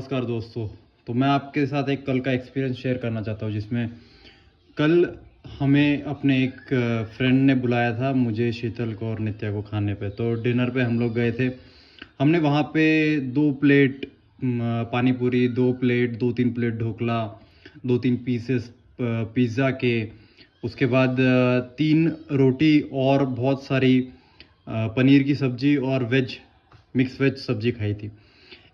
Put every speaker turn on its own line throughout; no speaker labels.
नमस्कार दोस्तों। तो मैं आपके साथ एक कल का एक्सपीरियंस शेयर करना चाहता हूँ, जिसमें कल हमें अपने एक फ्रेंड ने बुलाया था, मुझे, शीतल को और नित्या को खाने पे। तो डिनर पे हम लोग गए थे। हमने वहाँ पे 2 प्लेट पानी पूरी, 2 plate 2-3 plate dhokla, 2-3 pieces pizza के, उसके बाद 3 रोटी और बहुत सारी पनीर की सब्ज़ी और मिक्स वेज सब्ज़ी खाई थी।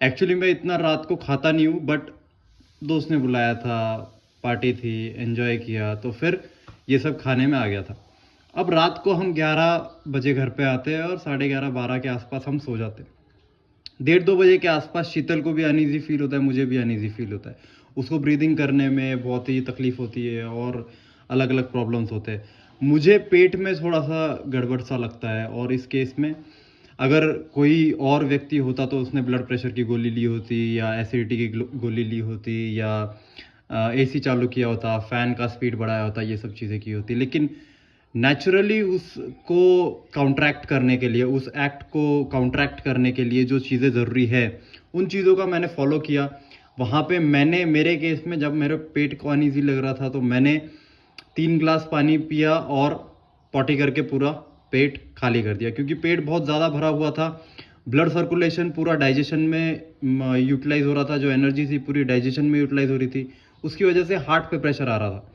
एक्चुअली मैं इतना रात को खाता नहीं हूँ, बट दोस्त ने बुलाया था, पार्टी थी, एंजॉय किया, तो फिर ये सब खाने में आ गया था। अब रात को हम 11 बजे घर पे आते हैं और 11:30-12 के आसपास हम सो जाते हैं। 1:30-2 बजे के आसपास शीतल को भी अनईज़ी फील होता है, मुझे भी अनईज़ी फील होता है। उसको ब्रीदिंग करने में बहुत ही तकलीफ़ होती है और अलग-अलग प्रॉब्लम्स होते हैं। मुझे पेट में थोड़ा-सा गड़बड़ सा लगता है, और इस केस में अगर कोई और व्यक्ति होता तो उसने ब्लड प्रेशर की गोली ली होती, या एसिडिटी की गोली ली होती, या एसी चालू किया होता, फ़ैन का स्पीड बढ़ाया होता, ये सब चीज़ें की होती। लेकिन नेचुरली उसको काउंटरैक्ट करने के लिए, उस एक्ट को काउंटरैक्ट करने के लिए जो चीज़ें ज़रूरी है, उन चीज़ों का मैंने फॉलो किया। वहाँ पे मैंने, मेरे केस में जब मेरे पेट को अनईज़ी लग रहा था, तो मैंने 3 ग्लास पानी पिया और पॉटी करके पूरा पेट खाली कर दिया, क्योंकि पेट बहुत ज़्यादा भरा हुआ था। ब्लड सर्कुलेशन पूरा डाइजेशन में यूटिलाइज हो रहा था, जो एनर्जी थी पूरी डाइजेशन में यूटिलाइज हो रही थी। उसकी वजह से हार्ट पे प्रेशर आ रहा था,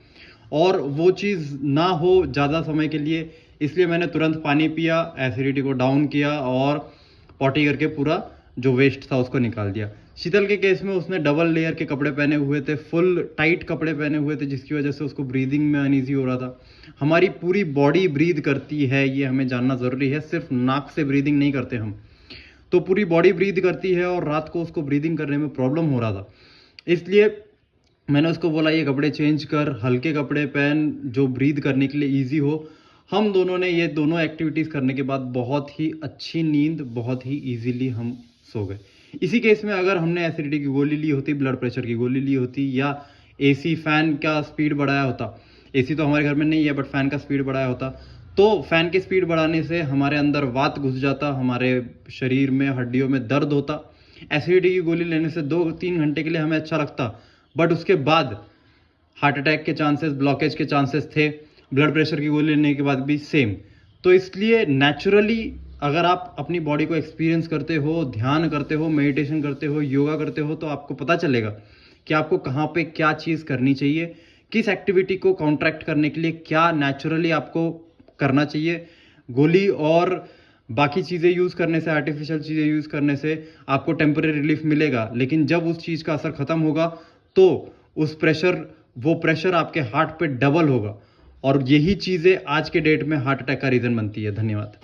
और वो चीज़ ना हो ज़्यादा समय के लिए, इसलिए मैंने तुरंत पानी पिया, एसिडिटी को डाउन किया और पॉटी करके पूरा जो वेस्ट था उसको निकाल दिया। शीतल के केस में उसने डबल लेयर के कपड़े पहने हुए थे, फुल टाइट कपड़े पहने हुए थे, जिसकी वजह से उसको ब्रीदिंग में अनईजी हो रहा था। हमारी पूरी बॉडी ब्रीद करती है, ये हमें जानना ज़रूरी है, सिर्फ नाक से ब्रीदिंग नहीं करते हम। तो पूरी बॉडी ब्रीद करती है, और रात को उसको ब्रीदिंग करने में प्रॉब्लम हो रहा था। इसलिए मैंने उसको बोला, ये कपड़े चेंज कर, हल्के कपड़े पहन जो ब्रीद करने के लिए ईजी हो। हम दोनों ने ये दोनों एक्टिविटीज़ करने के बाद बहुत ही अच्छी नींद, बहुत ही ईजीली हम सो गए। इसी केस में अगर हमने एसिडिटी की गोली ली होती, ब्लड प्रेशर की गोली ली होती, या एसी फैन का स्पीड बढ़ाया होता, एसी तो हमारे घर में नहीं है, बट फैन का स्पीड बढ़ाया होता, तो फैन की स्पीड बढ़ाने से हमारे अंदर वात घुस जाता, हमारे शरीर में, हड्डियों में दर्द होता। एसिडिटी की गोली लेने से 2-3 घंटे के लिए हमें अच्छा लगता, बट उसके बाद हार्ट अटैक के चांसेस, ब्लॉकेज के चांसेस थे। ब्लड प्रेशर की गोली लेने के बाद भी सेम। तो इसलिए नेचुरली अगर आप अपनी बॉडी को एक्सपीरियंस करते हो, ध्यान करते हो, मेडिटेशन करते हो, योगा करते हो, तो आपको पता चलेगा कि आपको कहाँ पे क्या चीज़ करनी चाहिए, किस एक्टिविटी को काउंटरैक्ट करने के लिए क्या नेचुरली आपको करना चाहिए। गोली और बाकी चीज़ें यूज़ करने से, आर्टिफिशियल चीज़ें यूज़ करने से आपको टेम्परेरी रिलीफ मिलेगा, लेकिन जब उस चीज़ का असर खत्म होगा, तो वो प्रेशर आपके हार्ट पे डबल होगा, और यही चीज़ें आज के डेट में हार्ट अटैक का रीज़न बनती है। धन्यवाद।